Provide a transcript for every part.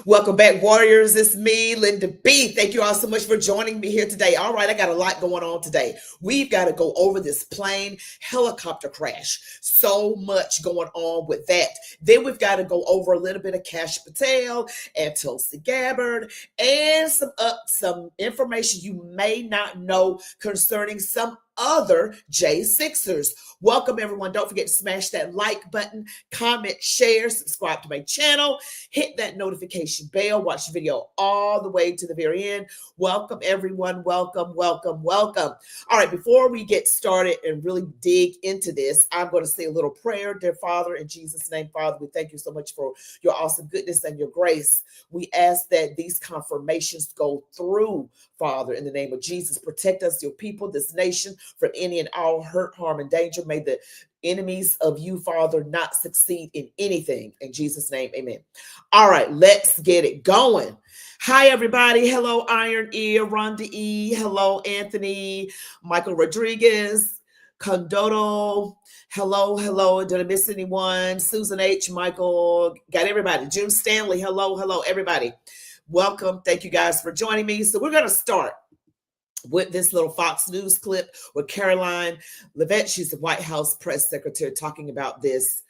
Welcome back, Warriors. It's me, Linda B. Thank you all so much for joining me here today. All right, I got a lot going on today. We've got to go over this plane helicopter crash. So much going on with that. Then we've got to go over a little bit of Kash Patel and Tulsi Gabbard and some information you may not know concerning some other J6ers. Welcome, everyone. Don't forget to smash that like button, comment, share, subscribe to my channel, hit that notification bell, watch the video all the way to the very end. Welcome, everyone. Welcome, welcome, welcome. All right, before we get started and really dig into this, I'm going to say a little prayer. Dear Father, in Jesus' name, Father, we thank you so much for your awesome goodness and your grace. We ask that these confirmations go through, Father, in the name of Jesus. Protect us, your people, this nation, from any and all hurt, harm, and danger. May the enemies of you, Father, not succeed in anything. In Jesus' name, amen. All right, let's get it going. Hi, everybody. Hello, Iron Ear, Rhonda E. Hello, Anthony, Michael Rodriguez, Condodo. Hello, hello. Did I miss anyone? Susan H., Michael, got everybody. June Stanley, hello, hello, everybody. Welcome. Thank you guys for joining me. So we're going to start with this little Fox News clip with Caroline Leavitt. She's the White House press secretary talking about this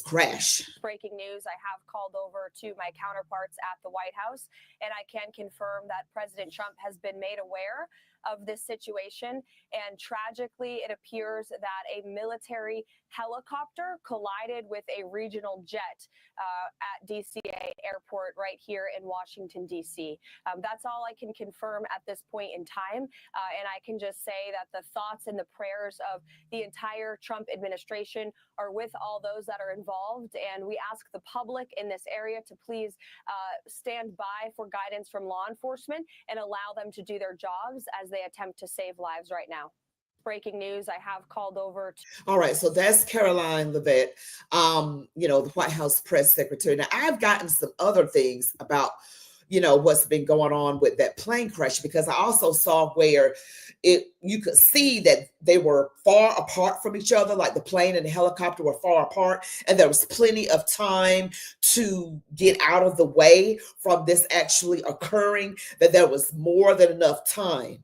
crash. Breaking news, I have called over to my counterparts at the White House, and I can confirm that President Trump has been made aware of this situation. And tragically, it appears that a military helicopter collided with a regional jet at DCA Airport right here in Washington, D.C. That's all I can confirm at this point in time. And I can just say that the thoughts and the prayers of the entire Trump administration are with all those that are involved. And we ask the public in this area to please stand by for guidance from law enforcement and allow them to do their jobs as they attempt to save lives right now. Breaking news, I have called over to... All right, so that's Caroline Leavitt, the White House press secretary. Now, I've gotten some other things about, what's been going on with that plane crash, because I also saw where you could see that they were far apart from each other, like the plane and the helicopter were far apart, and there was plenty of time to get out of the way from this actually occurring, that there was more than enough time.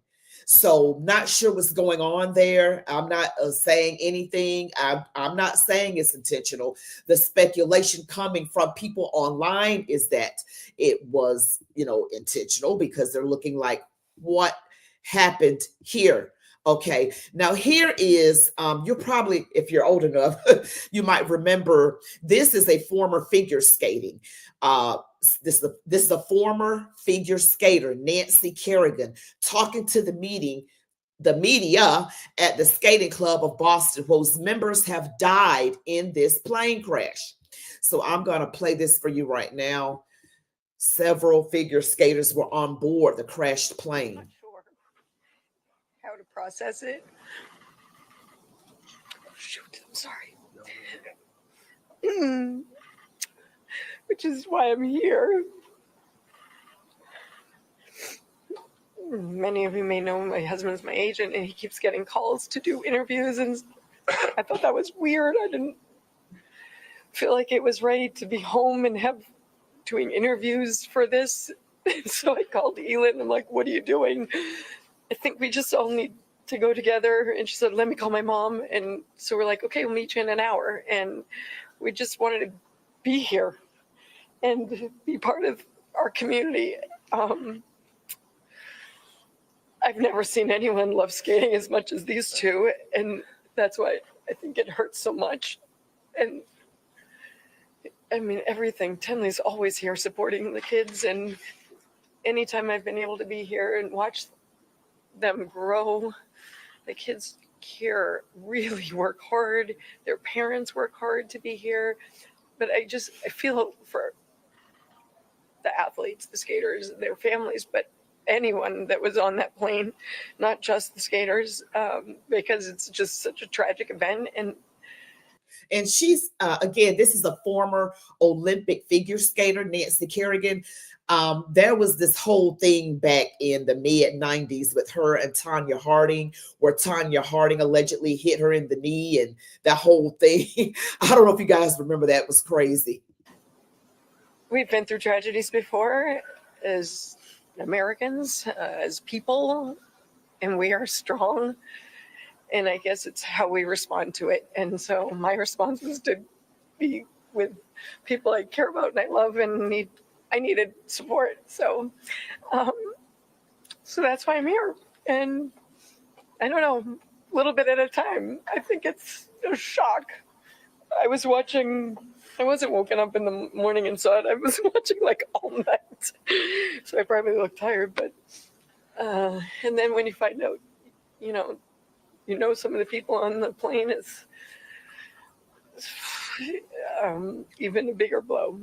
So not sure what's going on there. I'm not saying anything. I'm not saying it's intentional. The speculation coming from people online is that it was, intentional, because they're looking like, what happened here? Okay, now here is, you're probably, if you're old enough, you might remember, this is a former figure skating. This is a former figure skater, Nancy Kerrigan, talking to the media at the skating club of Boston, whose members have died in this plane crash. So I'm going to play this for you right now. Several figure skaters were on board the crashed plane. Not sure how to process it. Oh, shoot, I'm sorry. Which is why I'm here. Many of you may know my husband's my agent, and he keeps getting calls to do interviews, and I thought that was weird. I didn't feel like it was right to be home and have doing interviews for this. So I called Elin, and I'm like, what are you doing? I think we just all need to go together. And she said, let me call my mom. And so we're like, okay, we'll meet you in an hour. And we just wanted to be here and be part of our community. I've never seen anyone love skating as much as these two, and that's why I think it hurts so much. And I mean, everything. Tenley's always here supporting the kids, and anytime I've been able to be here and watch them grow, the kids here really work hard. Their parents work hard to be here. But I feel for the athletes, the skaters, their families, but anyone that was on that plane, not just the skaters, because it's just such a tragic event. And she's, again, this is a former Olympic figure skater, Nancy Kerrigan. There was this whole thing back in the mid-90s with her and Tanya Harding, where Tanya Harding allegedly hit her in the knee, and that whole thing. I don't know if you guys remember that. It was crazy. we've been through tragedies before as Americans, as people, and we are strong. And I guess it's how we respond to it. And so my response was to be with people I care about and I love and I needed support. So that's why I'm here. And I don't know, a little bit at a time. I think it's a shock. I wasn't woken up in the morning and saw it. I was watching like all night. So I probably look tired, but and then when you find out, you know some of the people on the plane, is even a bigger blow.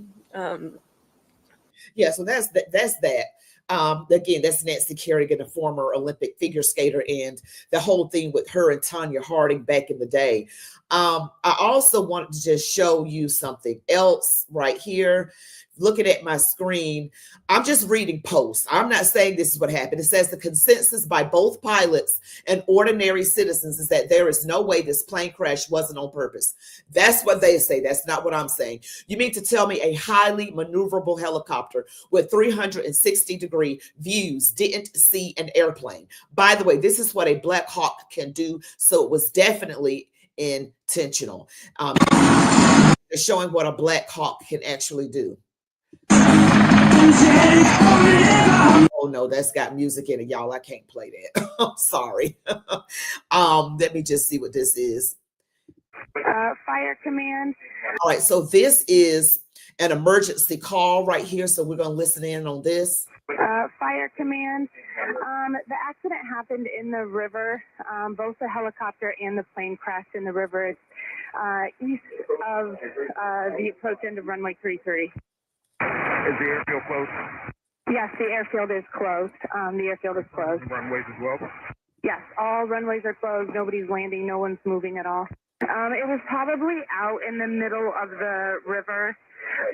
Yeah, so that's that. Again, that's Nancy Kerrigan, a former Olympic figure skater, and the whole thing with her and Tanya Harding back in the day. I also wanted to just show you something else right here. Looking at my screen, I'm just reading posts. I'm not saying this is what happened. It says the consensus by both pilots and ordinary citizens is that there is no way this plane crash wasn't on purpose. That's what they say. That's not what I'm saying. You mean to tell me a highly maneuverable helicopter with 360-degree views didn't see an airplane? By the way, this is what a Black Hawk can do. So it was definitely intentional. They're showing what a Black Hawk can actually do. Oh no, that's got music in it, y'all. I can't play that. I'm sorry. Let me just see what this is. Fire command. All right, so this is an emergency call right here. So we're gonna listen in on this. Fire command. The accident happened in the river. Both the helicopter and the plane crashed in the river. It's east of the approach end of runway 33. Is the airfield closed? Yes, the airfield is closed. The airfield is closed. Runways as well? Yes, all runways are closed. Nobody's landing. No one's moving at all. It was probably out in the middle of the river.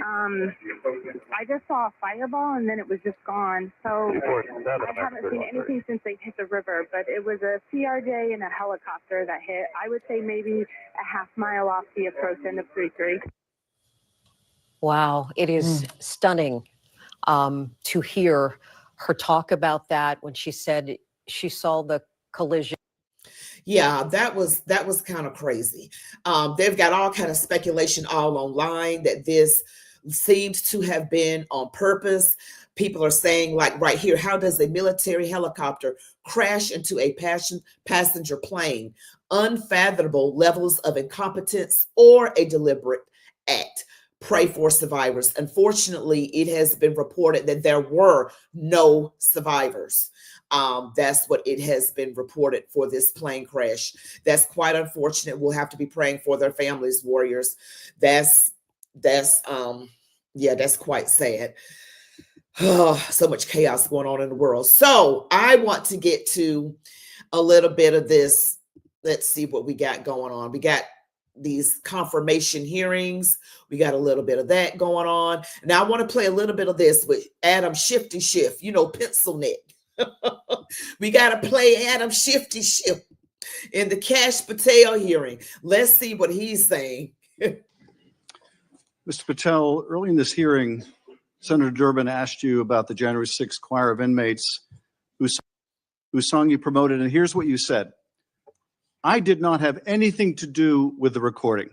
I just saw a fireball and then it was just gone. So I haven't seen anything since they hit the river, but it was a CRJ and a helicopter that hit. I would say maybe a half mile off the approach end of 33. Wow, it is stunning to hear her talk about that when she said she saw the collision. Yeah, that was kind of crazy. They've got all kind of speculation all online that this seems to have been on purpose. People are saying, like right here, how does a military helicopter crash into a passenger plane? Unfathomable levels of incompetence or a deliberate act. Pray for survivors. Unfortunately, it has been reported that there were no survivors. That's what it has been reported for this plane crash. That's quite unfortunate. We'll have to be praying for their families, warriors. That's quite sad. So much chaos going on in the world. So I want to get to a little bit of this. Let's see what we got going on. We got these confirmation hearings. We got a little bit of that going on. Now I want to play a little bit of this with Adam Shifty Schiff, pencil neck. We got to play Adam Shifty Schiff in the Kash Patel hearing. Let's see what he's saying. Mr. Patel, early in this hearing, Senator Durbin asked you about the January 6th choir of inmates whose song you promoted, and here's what you said. I did not have anything to do with the recording.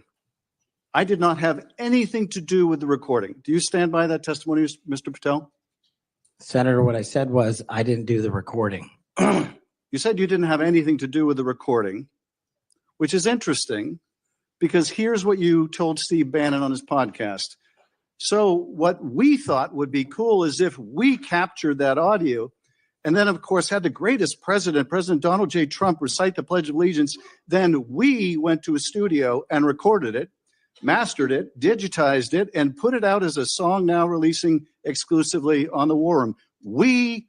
I did not have anything to do with the recording. Do you stand by that testimony, Mr. Patel? Senator, what I said was I didn't do the recording. You said you didn't have anything to do with the recording, which is interesting because here's what you told Steve Bannon on his podcast. So what we thought would be cool is if we captured that audio and then, of course, had the greatest president, President Donald J. Trump, recite the Pledge of Allegiance. Then we went to a studio and recorded it, mastered it, digitized it, and put it out as a song now releasing exclusively on the War Room. We.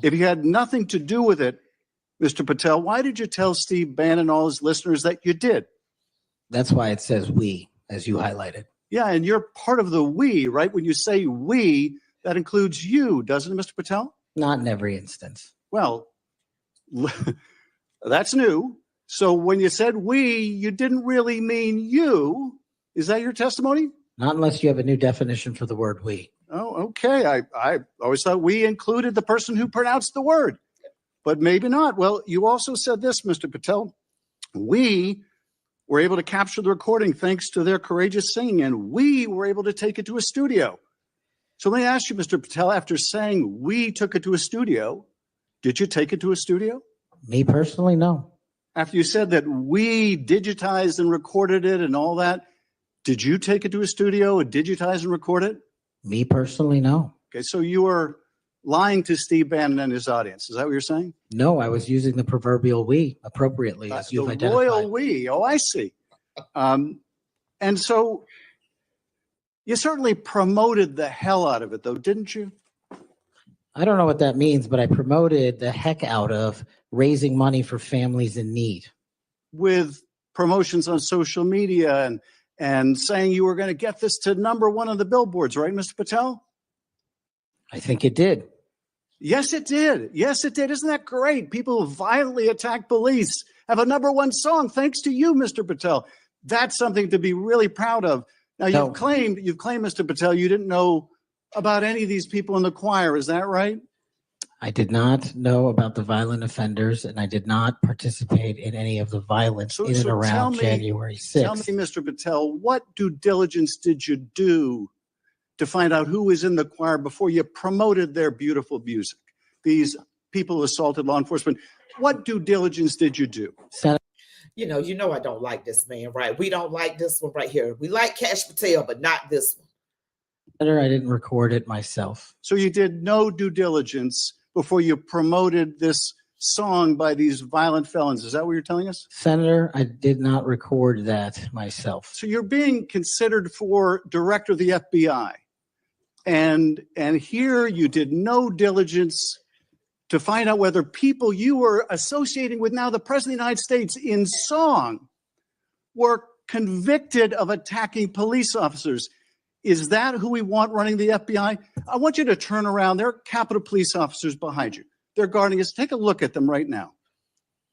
If you had nothing to do with it, Mr. Patel, why did you tell Steve Bannon and all his listeners that you did? That's why it says we, as you highlighted. Yeah, and you're part of the we, right? When you say we, that includes you, doesn't it, Mr. Patel? Not in every instance. Well, that's new. So when you said we, you didn't really mean you. Is that your testimony? Not unless you have a new definition for the word we. Oh, okay. I always thought we included the person who pronounced the word, but maybe not. Well, you also said this, Mr. Patel. We were able to capture the recording thanks to their courageous singing, and we were able to take it to a studio. So let me ask you, Mr. Patel, after saying we took it to a studio, did you take it to a studio? Me personally, no. After you said that we digitized and recorded it and all that, did you take it to a studio and digitize and record it? Me personally, no. Okay, so you were lying to Steve Bannon and his audience. Is that what you're saying? No, I was using the proverbial we appropriately, as you've The identified. royal we. Oh, I see. And so you certainly promoted the hell out of it, though, didn't you? I don't know what that means, but I promoted the heck out of raising money for families in need. With promotions on social media and saying you were going to get this to #1 on the billboards, right, Mr. Patel? I think it did. Yes, it did. Yes, it did. Isn't that great? People who violently attack police have a #1 song thanks to you, Mr. Patel. That's something to be really proud of. Now, you've claimed, Mr. Patel, you didn't know about any of these people in the choir. Is that right? I did not know about the violent offenders, and I did not participate in any of the violence in and around January 6th. Tell me, Mr. Patel, what due diligence did you do to find out who was in the choir before you promoted their beautiful music? These people who assaulted law enforcement. What due diligence did you do? You know I don't like this man, right? We don't like this one right here. We like Kash Patel, but not this one. Senator, I didn't record it myself. So you did no due diligence before you promoted this song by these violent felons. Is that what you're telling us? Senator, I did not record that myself. So you're being considered for director of the FBI. And here you did no diligence to find out whether people you were associating with now the President of the United States in song were convicted of attacking police officers. Is that who we want running the FBI? I want you to turn around. There are Capitol Police officers behind you. They're guarding us. Take a look at them right now.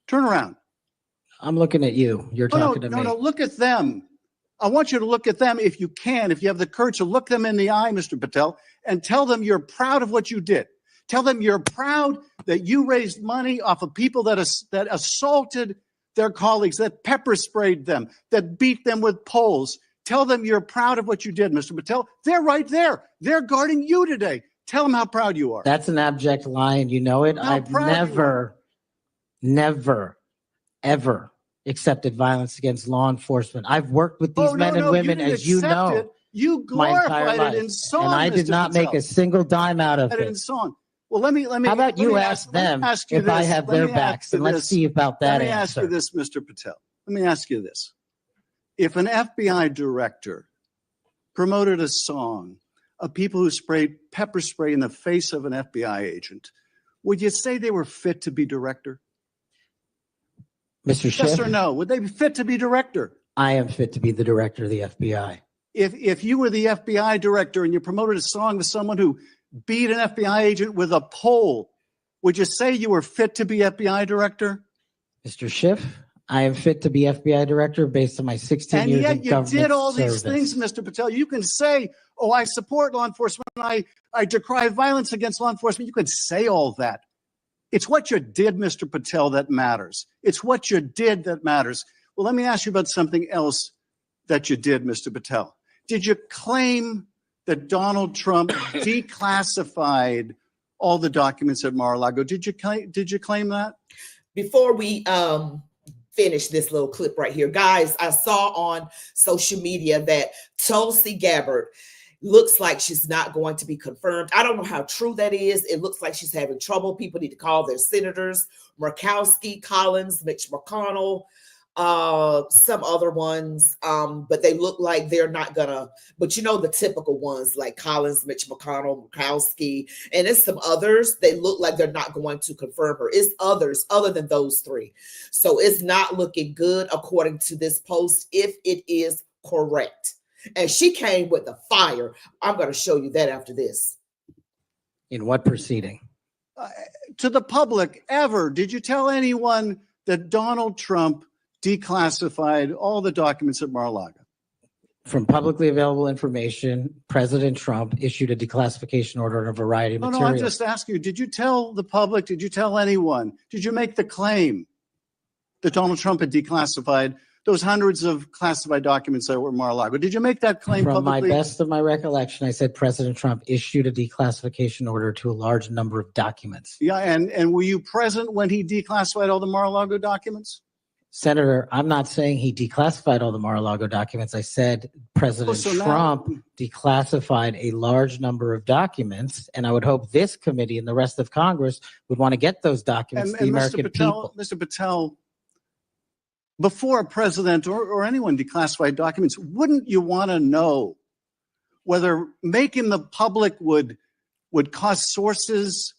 Turn around. I'm looking at you. You're talking to me. No, look at them. I want you to look at them if you can, if you have the courage to look them in the eye, Mr. Patel, and tell them you're proud of what you did. Tell them you're proud that you raised money off of people that assaulted their colleagues, that pepper sprayed them, that beat them with poles. Tell them you're proud of what you did, Mr. Patel. They're right there. They're guarding you today. Tell them how proud you are. That's an abject lie, and you know it. I've never, ever accepted violence against law enforcement. I've worked with these men and women, as you know, you glorified it in song, and I did not make a single dime out of it. In song. Well, let me. How about you ask them if I have their backs, and let's see about that answer. Let me ask you this, Mr. Patel. Let me ask you this. If an FBI director promoted a song of people who sprayed pepper spray in the face of an FBI agent, would you say they were fit to be director? Mr. Schiff? Yes or no? Would they be fit to be director? I am fit to be the director of the FBI. If you were the FBI director and you promoted a song with someone who beat an FBI agent with a pole, would you say you were fit to be FBI director? Mr. Schiff, I am fit to be FBI director based on my 16 years in government service. And yet you did all these things, Mr. Patel. You can say, oh, I support law enforcement. I decry violence against law enforcement. You can say all that. It's what you did, Mr. Patel, that matters. It's what you did that matters. Well, let me ask you about something else that you did, Mr. Patel. Did you claim that Donald Trump declassified all the documents at Mar-a-Lago? Did you claim that? Before we finish this little clip right here, guys, I saw on social media that Tulsi Gabbard looks like she's not going to be confirmed. I don't know how true that is. It looks like she's having trouble. People need to call their senators, Murkowski, Collins, Mitch McConnell, some other ones, but they look like they're not gonna, but you know, the typical ones like Collins, Mitch McConnell, Murkowski, and it's some others. They look like they're not going to confirm her. It's others other than those three. So it's not looking good according to this post, if it is correct. And she came with the fire. I'm going to show you that after this. In what proceeding? To the public, ever, did you tell anyone that Donald Trump declassified all the documents at Mar-a-Lago? From publicly available information, President Trump issued a declassification order on a variety of No, materials. I'm just asking you, did you tell the public, did you tell anyone, did you make the claim that Donald Trump had declassified those hundreds of classified documents that were Mar-a-Lago? Did you make that claim From publicly? my best of my recollection, I said President Trump issued a declassification order to a large number of documents. Yeah, and were you present when he declassified all the Mar-a-Lago documents? Senator, I'm not saying he declassified all the Mar-a-Lago documents. I said President Trump declassified a large number of documents, and I would hope this committee and the rest of Congress would want to get those documents to the American people. Mr. Patel, before a president or anyone declassified documents, wouldn't you want to know whether making the public would cause sources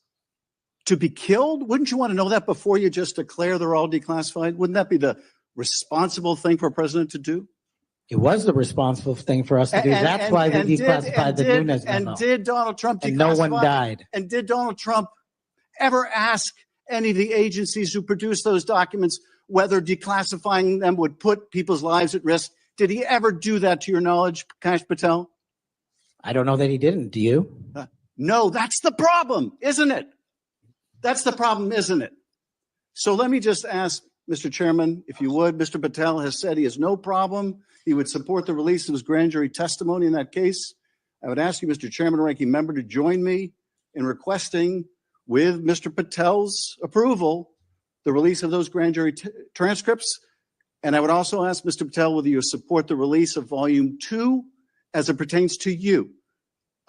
to be killed? Wouldn't you want to know that before you just declare they're all declassified? Wouldn't that be the responsible thing for a president to do? It was the responsible thing for us to do. That's why we declassified the Nunes memo. And did Donald Trump declassify? And no one died. And did Donald Trump ever ask any of the agencies who produced those documents whether declassifying them would put people's lives at risk? Did he ever do that, to your knowledge, Kash Patel? I don't know that he didn't. Do you? No, that's the problem, isn't it? That's the problem, isn't it? So let me just ask, Mr. Chairman, if you would, Mr. Patel has said he has no problem. He would support the release of his grand jury testimony in that case. I would ask you, Mr. Chairman, ranking member, to join me in requesting, with Mr. Patel's approval, the release of those grand jury transcripts. And I would also ask Mr. Patel whether you support the release of volume 2 as it pertains to you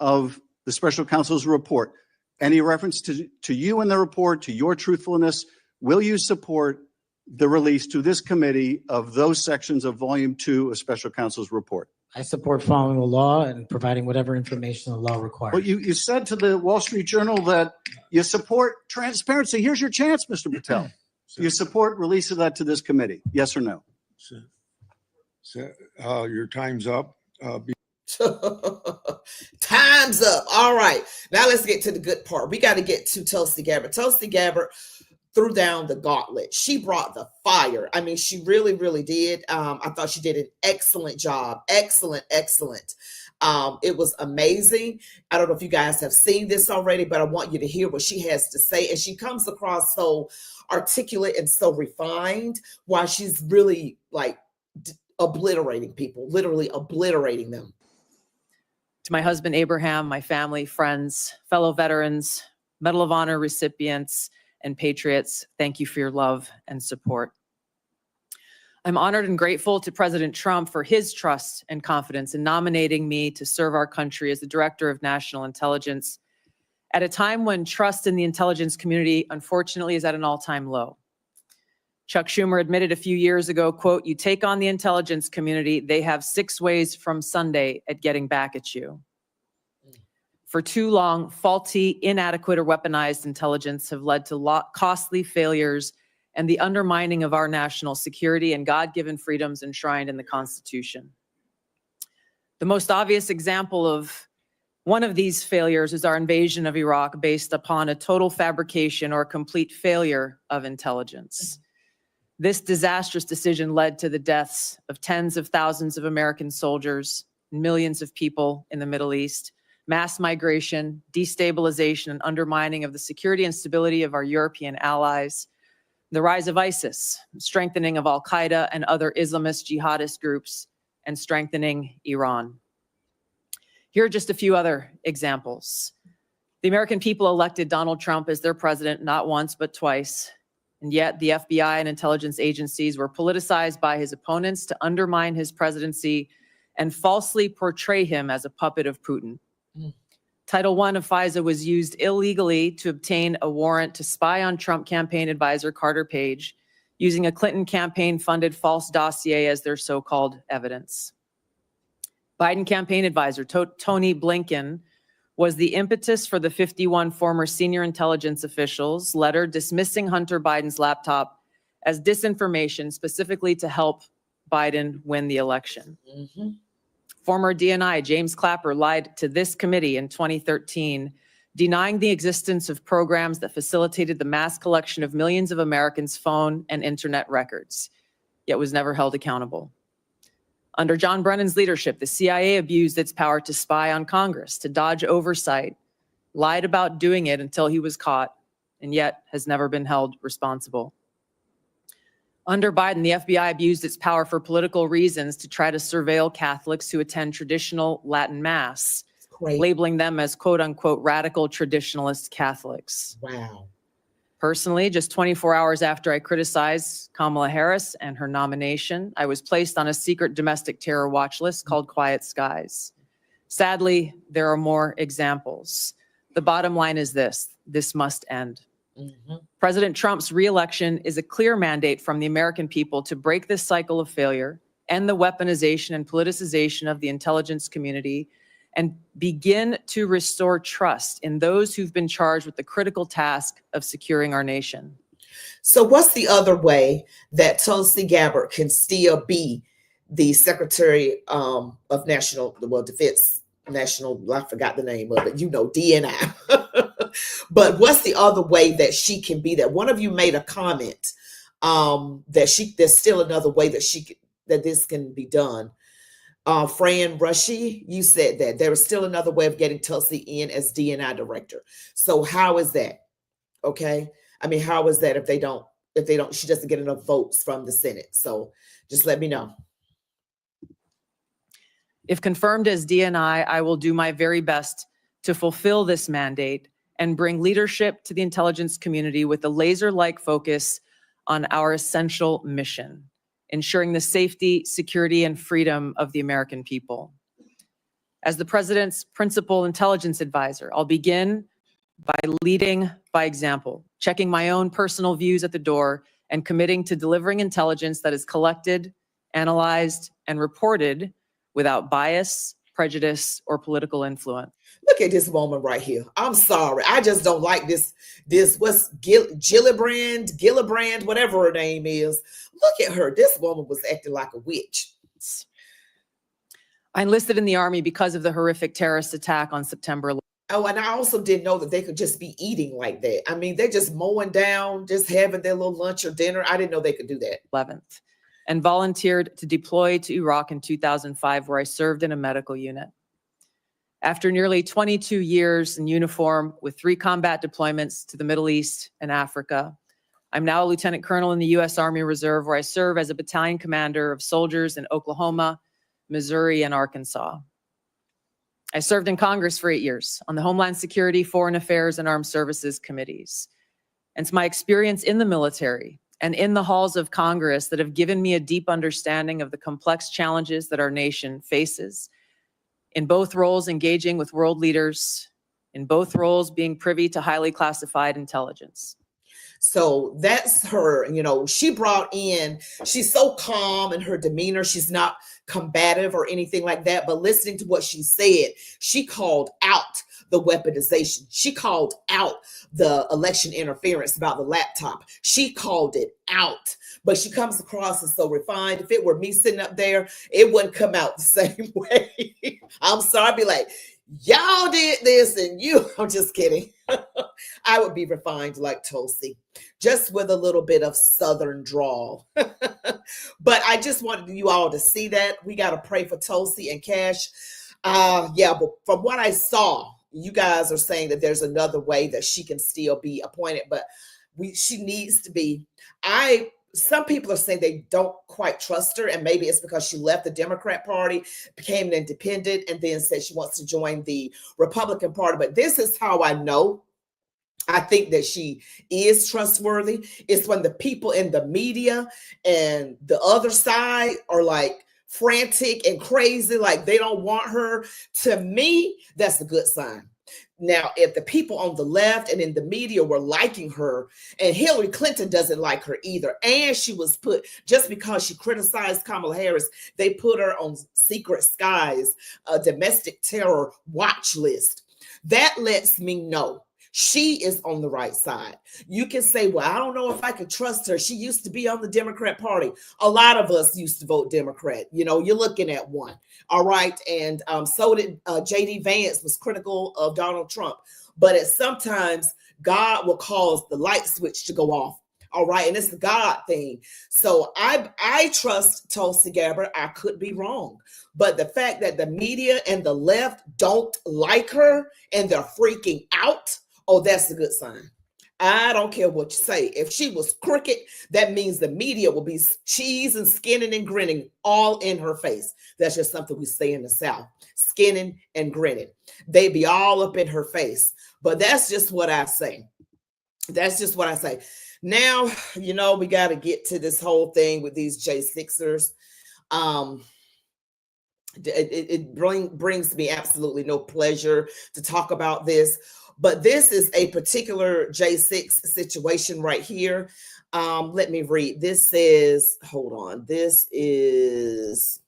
of the special counsel's report. Any reference to you in the report, to your truthfulness, will you support the release to this committee of those sections of volume 2 of special counsel's report? I support following the law and providing whatever information the law requires. Well, you said to the Wall Street Journal that you support transparency. Here's your chance, Mr. Patel. You support release of that to this committee, yes or no? Your time's up. Time's up. All right. Now let's get to the good part. We got to get to Tulsi Gabbard. Tulsi Gabbard threw down the gauntlet. She brought the fire. I mean, she really, really did. I thought she did an excellent job. Excellent. It was amazing. I don't know if you guys have seen this already, but I want you to hear what she has to say. And she comes across so articulate and so refined, while she's really like obliterating people, literally obliterating them. To my husband, Abraham, my family, friends, fellow veterans, Medal of Honor recipients, and patriots, thank you for your love and support. I'm honored and grateful to President Trump for his trust and confidence in nominating me to serve our country as the Director of National Intelligence at a time when trust in the intelligence community, unfortunately, is at an all-time low. Chuck Schumer admitted a few years ago, quote, "You take on the intelligence community, they have 6 ways from Sunday at getting back at you." For too long, faulty, inadequate, or weaponized intelligence have led to costly failures and the undermining of our national security and God-given freedoms enshrined in the Constitution. The most obvious example of one of these failures is our invasion of Iraq, based upon a total fabrication or complete failure of intelligence. This disastrous decision led to the deaths of tens of thousands of American soldiers, millions of people in the Middle East, mass migration, destabilization, and undermining of the security and stability of our European allies, the rise of ISIS, strengthening of Al-Qaeda and other Islamist jihadist groups, and strengthening Iran. Here are just a few other examples. The American people elected Donald Trump as their president not once, but twice. And yet the FBI and intelligence agencies were politicized by his opponents to undermine his presidency and falsely portray him as a puppet of Putin. Title I of FISA was used illegally to obtain a warrant to spy on Trump campaign advisor Carter Page, using a Clinton campaign-funded false dossier as their so-called evidence. Biden campaign advisor Tony Blinken was the impetus for the 51 former senior intelligence officials' letter dismissing Hunter Biden's laptop as disinformation, specifically to help Biden win the election. Former DNI James Clapper lied to this committee in 2013, denying the existence of programs that facilitated the mass collection of millions of Americans' phone and internet records, yet was never held accountable. Under John Brennan's leadership, the CIA abused its power to spy on Congress, to dodge oversight, lied about doing it until he was caught, and yet has never been held responsible. Under Biden, the FBI abused its power for political reasons to try to surveil Catholics who attend traditional Latin Mass, labeling them as quote unquote radical traditionalist Catholics. Wow. Personally, just 24 hours after I criticized Kamala Harris and her nomination, I was placed on a secret domestic terror watch list called Quiet Skies. Sadly, there are more examples. The bottom line is this must end. President Trump's reelection is a clear mandate from the American people to break this cycle of failure, end the weaponization and politicization of the intelligence community, and begin to restore trust in those who've been charged with the critical task of securing our nation. So what's the other way that Tulsi Gabbard can still be the Secretary of National, Defense, I forgot the name of it, DNI. But what's the other way that she can be that? One of you made a comment that there's still another way that this can be done. Fran Rushy, you said that there is still another way of getting Tulsi in as DNI director. So how is that? Okay. I mean, how is that if she doesn't get enough votes from the Senate? So just let me know. If confirmed as DNI, I will do my very best to fulfill this mandate and bring leadership to the intelligence community with a laser-like focus on our essential mission, ensuring the safety, security, and freedom of the American people. As the president's principal intelligence advisor, I'll begin by leading by example, checking my own personal views at the door, and committing to delivering intelligence that is collected, analyzed, and reported without bias, prejudice, or political influence. Look at this woman right here. I'm sorry. I just don't like this what's Gillibrand, whatever her name is. Look at her. This woman was acting like a witch. I enlisted in the Army because of the horrific terrorist attack on September 11th. Oh, and I also didn't know that they could just be eating like that. I mean, they're just mowing down, just having their little lunch or dinner. I didn't know they could do that. 11th, and volunteered to deploy to Iraq in 2005, where I served in a medical unit. After nearly 22 years in uniform with 3 combat deployments to the Middle East and Africa, I'm now a lieutenant colonel in the U.S. Army Reserve, where I serve as a battalion commander of soldiers in Oklahoma, Missouri, and Arkansas. I served in Congress for 8 years on the Homeland Security, Foreign Affairs, and Armed Services committees. And it's my experience in the military and in the halls of Congress that have given me a deep understanding of the complex challenges that our nation faces. In both roles, engaging with world leaders, in both roles, being privy to highly classified intelligence. So that's her, she's so calm in her demeanor. She's not combative or anything like that. But listening to what she said, she called out the weaponization. She called out the election interference about the laptop. She called it out. But she comes across as so refined. If it were me sitting up there, it wouldn't come out the same way. I'm sorry. I'd be like, y'all did this and I'm just kidding. I would be refined like Tulsi, just with a little bit of Southern drawl. But I just wanted you all to see that. We got to pray for Tulsi and Cash. But from what I saw, you guys are saying that there's another way that she can still be appointed, but she needs to be. Some people are saying they don't quite trust her, and maybe it's because she left the Democrat Party, became an independent, and then said she wants to join the Republican Party. But this is how I know I think that she is trustworthy. It's when the people in the media and the other side are like frantic and crazy, like they don't want her. To me, that's a good sign. Now, if the people on the left and in the media were liking her, and Hillary Clinton doesn't like her either, and she was put, just because she criticized Kamala Harris, they put her on Secret Skies, a domestic terror watch list. That lets me know she is on the right side. You can say, well, I don't know if I could trust her. She used to be on the Democrat Party. A lot of us used to vote Democrat. You're looking at one. All right. And so did J.D. Vance was critical of Donald Trump. But sometimes God will cause the light switch to go off All right. And it's the God thing. So I trust Tulsi Gabbard. I could be wrong. But the fact that the media and the left don't like her and they're freaking out, oh, that's a good sign. I don't care what you say. If she was crooked, that means the media will be cheese and skinning and grinning all in her face. That's just something we say in the South. Skinning and grinning. They be all up in her face. But that's just what I say. That's just what I say. Now, you know, we got to get to this whole thing with these J6ers. It brings me absolutely no pleasure to talk about this. But this is a particular J6 situation right here. Let me read. This says, hold on. This is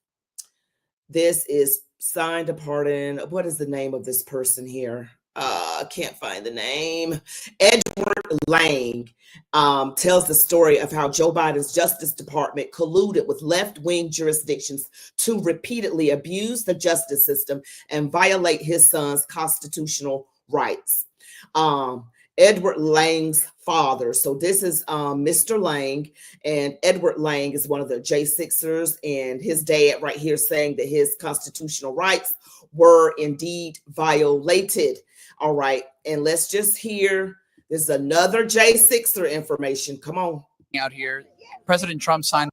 signed a pardon. What is the name of this person here? Can't find the name. Edward Lang tells the story of how Joe Biden's Justice Department colluded with left-wing jurisdictions to repeatedly abuse the justice system and violate his son's constitutional rights. Edward Lang's father. So this is Mr. Lang, and Edward Lang is one of the J6ers, and his dad right here saying that his constitutional rights were indeed violated. All right, and let's just hear. This is another J6er information. Come on. Out here, President Trump signed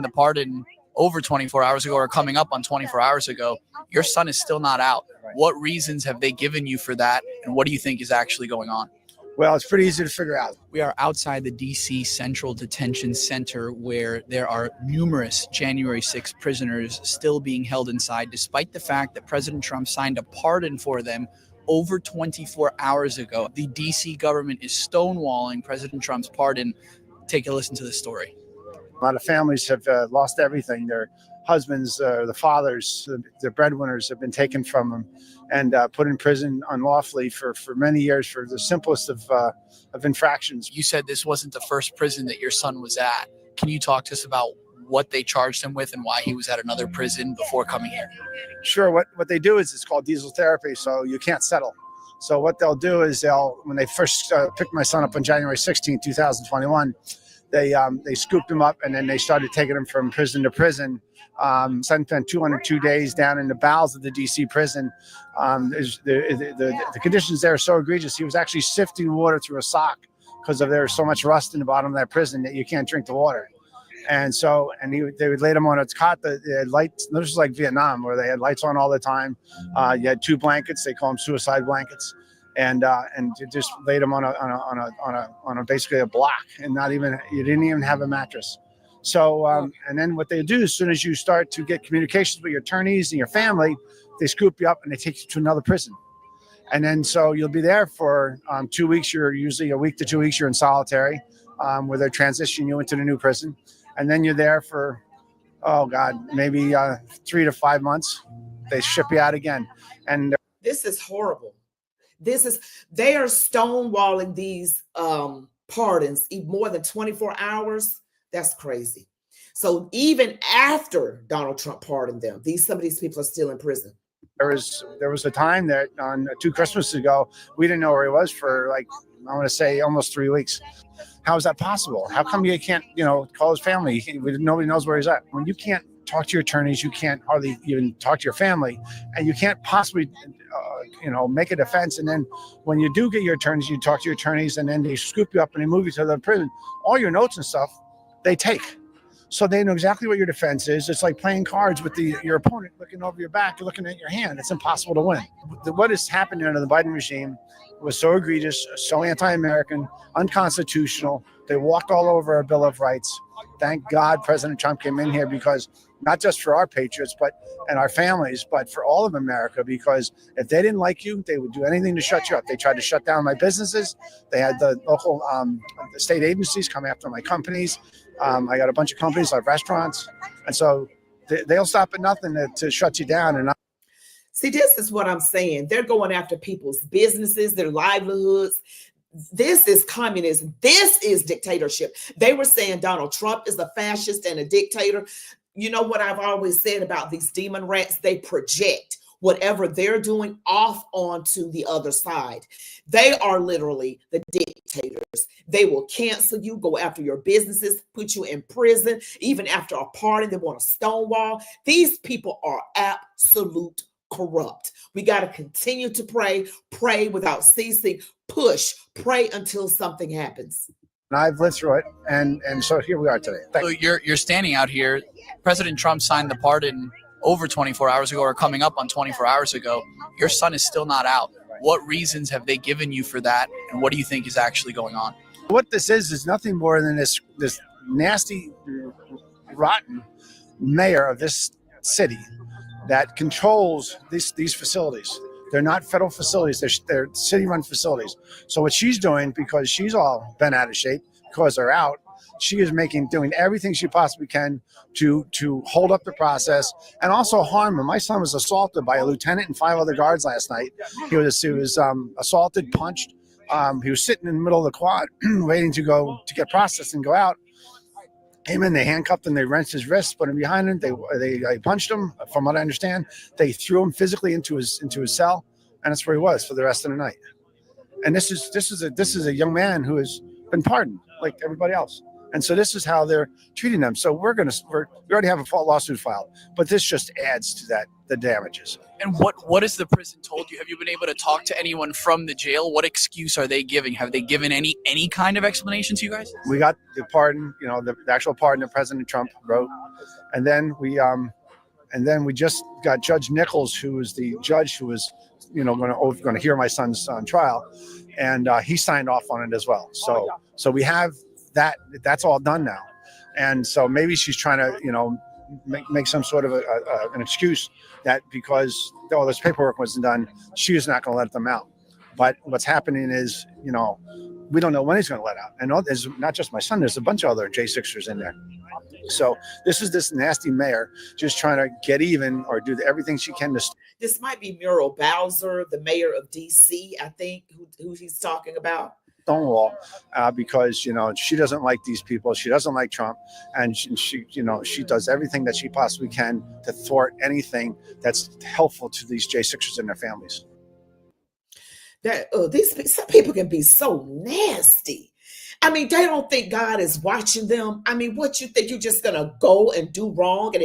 the pardon over 24 hours ago, or coming up on 24 hours ago. Your son is still not out. What reasons have they given you for that? And what do you think is actually going on? Well, it's pretty easy to figure out. We are outside the DC Central Detention Center, where there are numerous January 6 prisoners still being held inside, despite the fact that President Trump signed a pardon for them over 24 hours ago. The DC government is stonewalling President Trump's pardon. Take a listen to the story. A lot of families have lost everything. Their husbands, the fathers, the breadwinners have been taken from them and put in prison unlawfully for many years for the simplest of infractions. You said this wasn't the first prison that your son was at. Can you talk to us about what they charged him with and why he was at another prison before coming here? Sure. What they do is it's called diesel therapy, so you can't settle. So what they'll do is when they first picked my son up on January 16, 2021, they scooped him up and then they started taking him from prison to prison. Spent 202 days down in the bowels of the DC prison. The conditions there are so egregious. He was actually sifting water through a sock because there's so much rust in the bottom of that prison that you can't drink the water. And so, they would lay him on a cot. They had lights. This was like Vietnam, where they had lights on all the time. You had 2 blankets. They call them suicide blankets. And just laid him on a basically a block, and you didn't even have a mattress. So and then what they do, as soon as you start to get communications with your attorneys and your family, they scoop you up and they take you to another prison. And then so you'll be there for 2 weeks. You're usually a week to 2 weeks. You're in solitary, where they transition you into the new prison, and then you're there for maybe 3 to 5 months. They ship you out again, and this is horrible. They are stonewalling these pardons more than 24 hours. That's crazy. So even after Donald Trump pardoned them, some of these people are still in prison. There was a time that on 2 Christmases ago, we didn't know where he was for I want to say almost 3 weeks. How is that possible? How come you can't, call his family? Nobody knows where he's at. When you can't talk to your attorneys, you can't hardly even talk to your family, and you can't possibly, make a defense. And then when you do get your attorneys, you talk to your attorneys, and then they scoop you up and they move you to the prison. All your notes and stuff, they take. So they know exactly what your defense is. It's like playing cards with your opponent looking over your back, you're looking at your hand. It's impossible to win. What has happened under the Biden regime was so egregious, so anti-American, unconstitutional. They walked all over our Bill of Rights. Thank God President Trump came in here, because not just for our patriots and our families, but for all of America, because if they didn't like you, they would do anything to shut you up. They tried to shut down my businesses. They had the local the state agencies come after my companies. I got a bunch of companies like restaurants. And so they'll stop at nothing to shut you down. And see, this is what I'm saying. They're going after people's businesses, their livelihoods. This is communism. This is dictatorship. They were saying Donald Trump is a fascist and a dictator. You know what I've always said about these demon rats? They project. whatever they're doing off onto the other side. They are literally the dictators. They will cancel you, go after your businesses, put you in prison, even after a party, they want to stonewall. These people are absolute corrupt. We got to continue to pray without ceasing, push, pray until something happens. And I've lived through it, and so here we are today. So you're standing out here. President Trump signed the pardon over 24 hours ago, or coming up on 24 hours ago. Your son is still not out. What reasons have they given you for that, and what do you think is actually going on? What this is nothing more than this nasty, rotten mayor of this city that controls these facilities. They're not federal facilities, they're city-run facilities. So what she's doing, because she's all bent out of shape, because they're out, she is doing everything she possibly can to hold up the process and also harm him. My son was assaulted by a lieutenant and 5 other guards last night. He was assaulted, punched. He was sitting in the middle of the quad waiting to get processed and go out. Came in, they handcuffed him, they wrenched his wrists, put him behind him, they punched him. From what I understand, they threw him physically into his cell, and that's where he was for the rest of the night. And this is a young man who has been pardoned like everybody else. And so this is how they're treating them. So we already have a lawsuit filed, but this just adds to the damages. And what has the prison told you? Have you been able to talk to anyone from the jail? What excuse are they giving? Have they given any kind of explanation to you guys? We got the pardon, the actual pardon that President Trump wrote, and then we just got Judge Nichols, who was the judge who was going to hear my son's trial, and he signed off on it as well. So we have that's all done now, and so maybe she's trying to make some sort of an excuse that because all this paperwork wasn't done, she is not going to let them out. But what's happening is, we don't know when he's going to let out. And there's not just my son, there's a bunch of other J6ers in there. So this nasty mayor just trying to get even or do everything she can to. This might be Muriel Bowser, the mayor of DC, I think, who he's talking about. Stonewall, because she doesn't like these people. She doesn't like Trump, and she does everything that she possibly can to thwart anything that's helpful to these J6ers and their families. Some people can be so nasty. I mean, they don't think God is watching them. I mean, what you think you're just gonna go and do wrong, and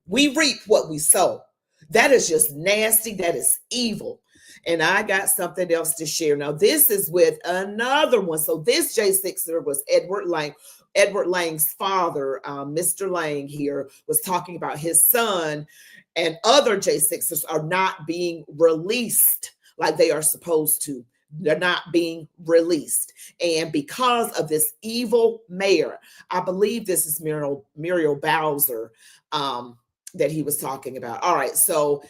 we reap what we sow. That is just nasty. That is evil. And I got something else to share. Now, this is with another one. So this J6er was Edward Lang. Edward Lang's father, Mr. Lang here, was talking about his son and other J6ers are not being released like they are supposed to. They're not being released. And because of this evil mayor, I believe this is Muriel Bowser that he was talking about. All right, so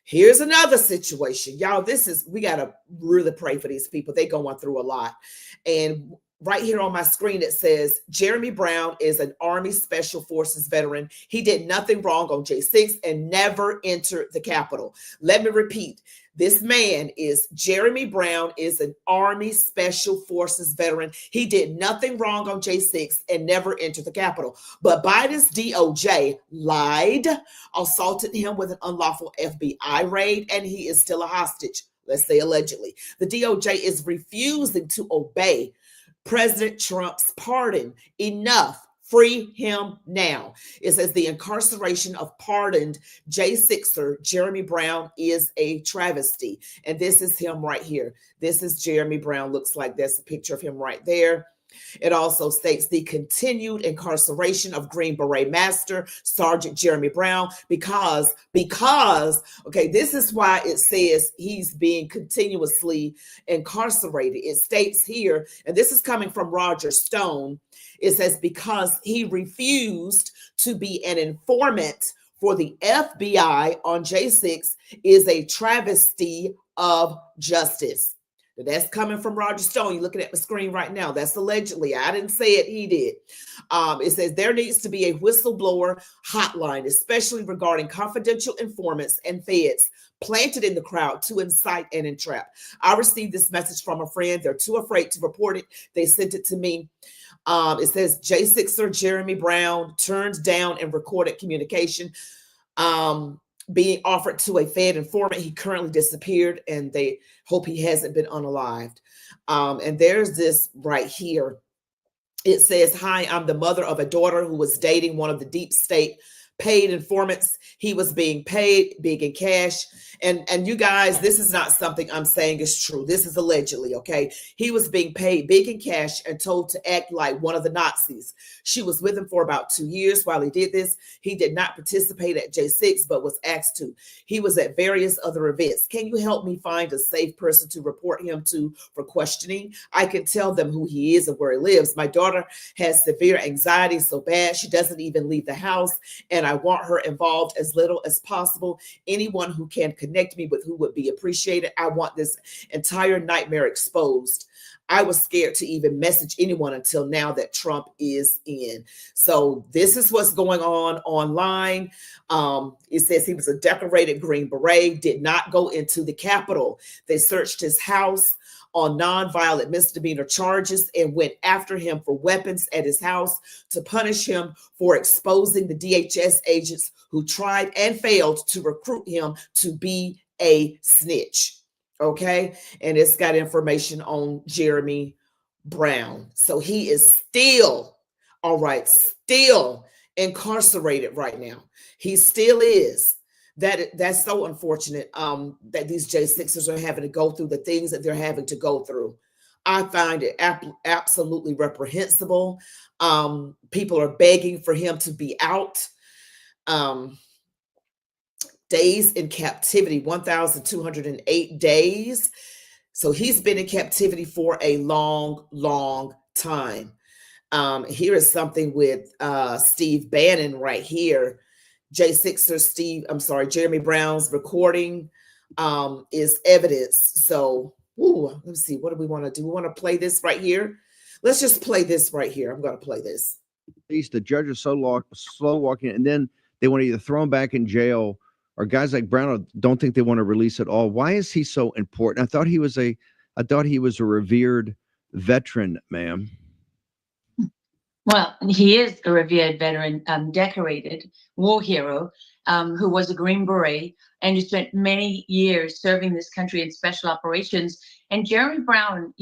here's another situation. Y'all, we got to really pray for these people. They're going through a lot. And right here on my screen, it says, Jeremy Brown is an Army Special Forces veteran. He did nothing wrong on J6 and never entered the Capitol. Let me repeat. This man Jeremy Brown is an Army Special Forces veteran. He did nothing wrong on J6 and never entered the Capitol. But Biden's DOJ lied, assaulted him with an unlawful FBI raid, and he is still a hostage. Let's say allegedly. The DOJ is refusing to obey President Trump's pardon. Enough. Free him now. It says the incarceration of pardoned J6er Jeremy Brown is a travesty. And this is him right here. This is Jeremy Brown. Looks like that's a picture of him right there. It also states the continued incarceration of Green Beret Master Sergeant Jeremy Brown because, okay, this is why it says he's being continuously incarcerated. It states here, and this is coming from Roger Stone, it says because he refused to be an informant for the FBI on J6 is a travesty of justice. That's coming from Roger Stone. You're looking at the screen right now. That's allegedly. I didn't say it. He did. It says there needs to be a whistleblower hotline, especially regarding confidential informants and feds planted in the crowd to incite and entrap. I received this message from a friend. They're too afraid to report it. They sent it to me. It says J6er Jeremy Brown turned down and recorded communication. being offered to a Fed informant. He currently disappeared, and they hope he hasn't been unalived. And there's this right here. It says, "Hi, I'm the mother of a daughter who was dating one of the deep state paid informants. He was being paid big in cash." And you guys, this is not something I'm saying is true. This is allegedly, okay? He was being paid big in cash and told to act like one of the Nazis. She was with him for about 2 years while he did this. He did not participate at J6, but was asked to. He was at various other events. Can you help me find a safe person to report him to for questioning? I can tell them who he is and where he lives. My daughter has severe anxiety so bad she doesn't even leave the house, and I want her involved as little as possible. Anyone who can connect me with who would be appreciated. I want this entire nightmare exposed. I was scared to even message anyone until now that Trump is in." So this is what's going on online. It says he was a decorated Green Beret, did not go into the Capitol. They searched his house on nonviolent misdemeanor charges and went after him for weapons at his house to punish him for exposing the DHS agents who tried and failed to recruit him to be a snitch. Okay. And it's got information on Jeremy Brown. So he is still, all right, still incarcerated right now. He still is. That's so unfortunate that these J6ers are having to go through the things that they're having to go through. I find it absolutely reprehensible. People are begging for him to be out. Days in captivity, 1,208 days. So he's been in captivity for a long, long time. Here is something with Steve Bannon right here. J6er Jeremy Brown's recording is evidence. So, let me see. What do we want to do? We want to play this right here. Let's just play this right here. I'm going to play this. At least the judge is so slow walking, and then they want to either throw him back in jail, or guys like Brown don't think they want to release at all. Why is he so important? I thought he was a revered veteran, ma'am. Well, he is a revered veteran, decorated war hero, who was a Green Beret and who spent many years serving this country in special operations. And Jeremy Brown,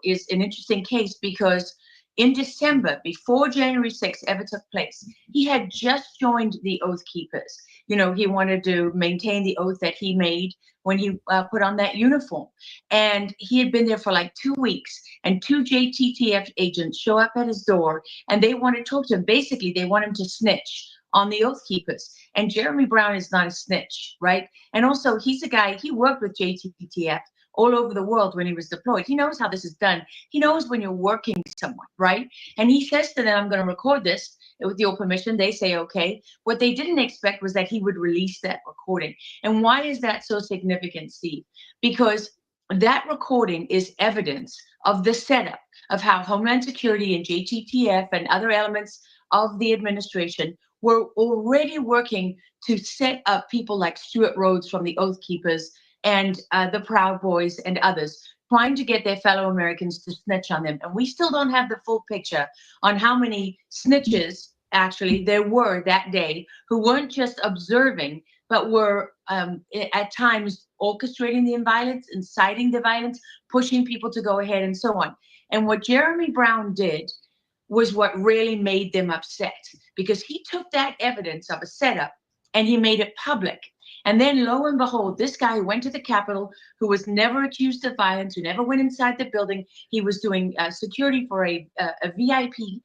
is an interesting case because in December, before January 6th ever took place, he had just joined the Oath Keepers. He wanted to maintain the oath that he made when he put on that uniform. And he had been there for like 2 weeks, and 2 JTTF agents show up at his door and they want to talk to him. Basically, they want him to snitch on the Oath Keepers. And Jeremy Brown is not a snitch, right? And also, he's a guy, he worked with JTTF all over the world when he was deployed. He knows how this is done. He knows when you're working someone, right? And he says to them, "I'm going to record this with your permission." They say, okay. What they didn't expect was that he would release that recording. And why is that so significant, Steve? Because that recording is evidence of the setup of how Homeland Security and JTTF and other elements of the administration were already working to set up people like Stuart Rhodes from the Oath Keepers and the Proud Boys and others, trying to get their fellow Americans to snitch on them. And we still don't have the full picture on how many snitches actually there were that day who weren't just observing, but were at times orchestrating the violence, inciting the violence, pushing people to go ahead and so on. And what Jeremy Brown did was what really made them upset, because he took that evidence of a setup and he made it public. And then lo and behold, this guy who went to the Capitol, who was never accused of violence, who never went inside the building. He was doing security for a VIP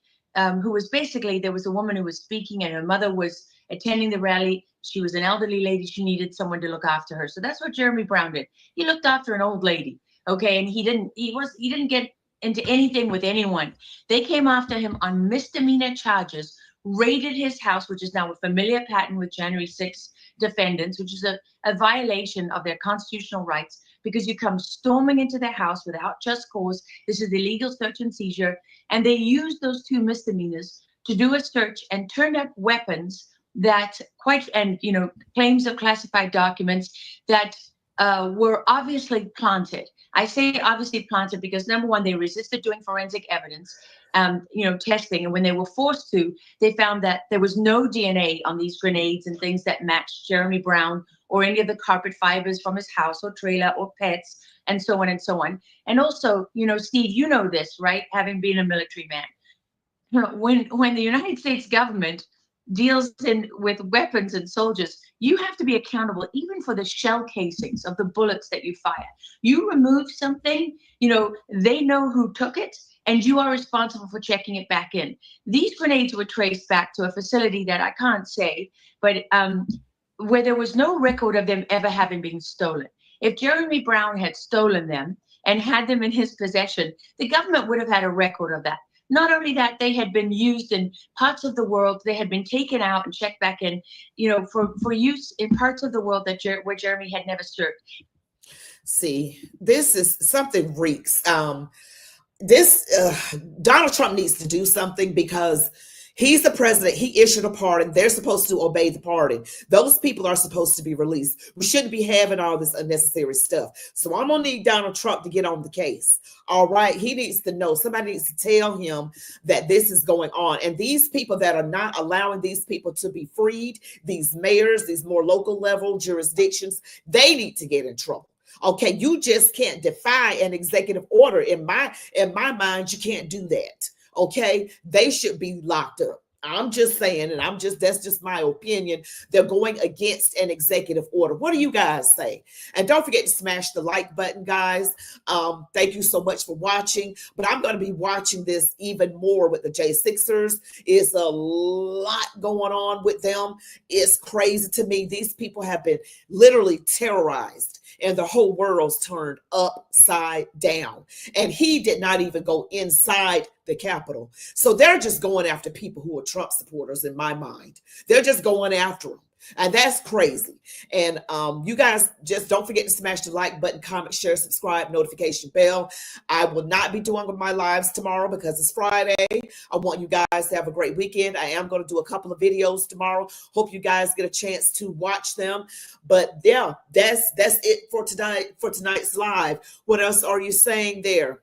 who was basically, there was a woman who was speaking and her mother was attending the rally. She was an elderly lady. She needed someone to look after her. So that's what Jeremy Brown did. He looked after an old lady. Okay. And he didn't get into anything with anyone. They came after him on misdemeanor charges, raided his house, which is now a familiar pattern with January 6th defendants, which is a violation of their constitutional rights, because you come storming into their house without just cause. This is illegal search and seizure. And they used those 2 misdemeanors to do a search and turn up weapons that claims of classified documents that were obviously planted. I say obviously planted because number one, they resisted doing forensic evidence, testing. And when they were forced to, they found that there was no DNA on these grenades and things that matched Jeremy Brown or any of the carpet fibers from his house or trailer or pets and so on and so on. And also, Steve, you know this, right? Having been a military man. When the United States government deals with weapons and soldiers, you have to be accountable even for the shell casings of the bullets that you fire. You remove something, they know who took it, and you are responsible for checking it back in. These grenades were traced back to a facility that I can't say, but where there was no record of them ever having been stolen. If Jeremy Brown had stolen them and had them in his possession, the government would have had a record of that. Not only that, they had been used in parts of the world, they had been taken out and checked back in, for use in parts of the world where Jeremy had never served. See, this is something reeks. Donald Trump needs to do something because he's the president. He issued a pardon. They're supposed to obey the pardon. Those people are supposed to be released. We shouldn't be having all this unnecessary stuff. So I'm going to need Donald Trump to get on the case. All right. He needs to know. Somebody needs to tell him that this is going on. And these people that are not allowing these people to be freed, these mayors, these more local level jurisdictions, they need to get in trouble. Okay, you just can't defy an executive order. In my mind, you can't do that. Okay, they should be locked up. I'm just saying, and that's just my opinion. They're going against an executive order. What do you guys say? And don't forget to smash the like button, guys. Thank you so much for watching. But I'm going to be watching this even more with the J6ers. It's a lot going on with them. It's crazy to me. These people have been literally terrorized, and the whole world's turned upside down. And he did not even go inside the Capitol. So they're just going after people who are Trump supporters, in my mind. They're just going after them. And that's crazy. And you guys just don't forget to smash the like button, comment, share, subscribe, notification bell. I will not be doing my lives tomorrow because it's Friday. I want you guys to have a great weekend. I am going to do a couple of videos tomorrow. Hope you guys get a chance to watch them. But yeah, that's it for tonight, for tonight's live. What else are you saying there?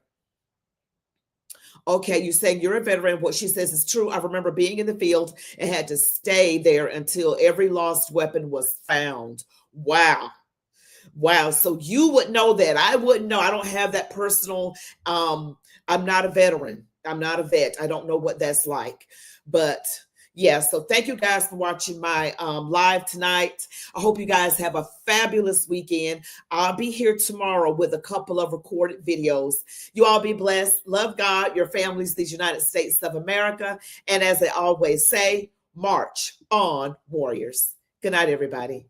Okay, you're saying you're a veteran. What she says is true. I remember being in the field and had to stay there until every lost weapon was found. Wow. Wow. So you would know that. I wouldn't know. I don't have that personal. I'm not a veteran. I'm not a vet. I don't know what that's like. But yeah, so thank you guys for watching my live tonight. I hope you guys have a fabulous weekend. I'll be here tomorrow with a couple of recorded videos. You all be blessed. Love God, your families, these United States of America. And as I always say, march on, warriors. Good night, everybody.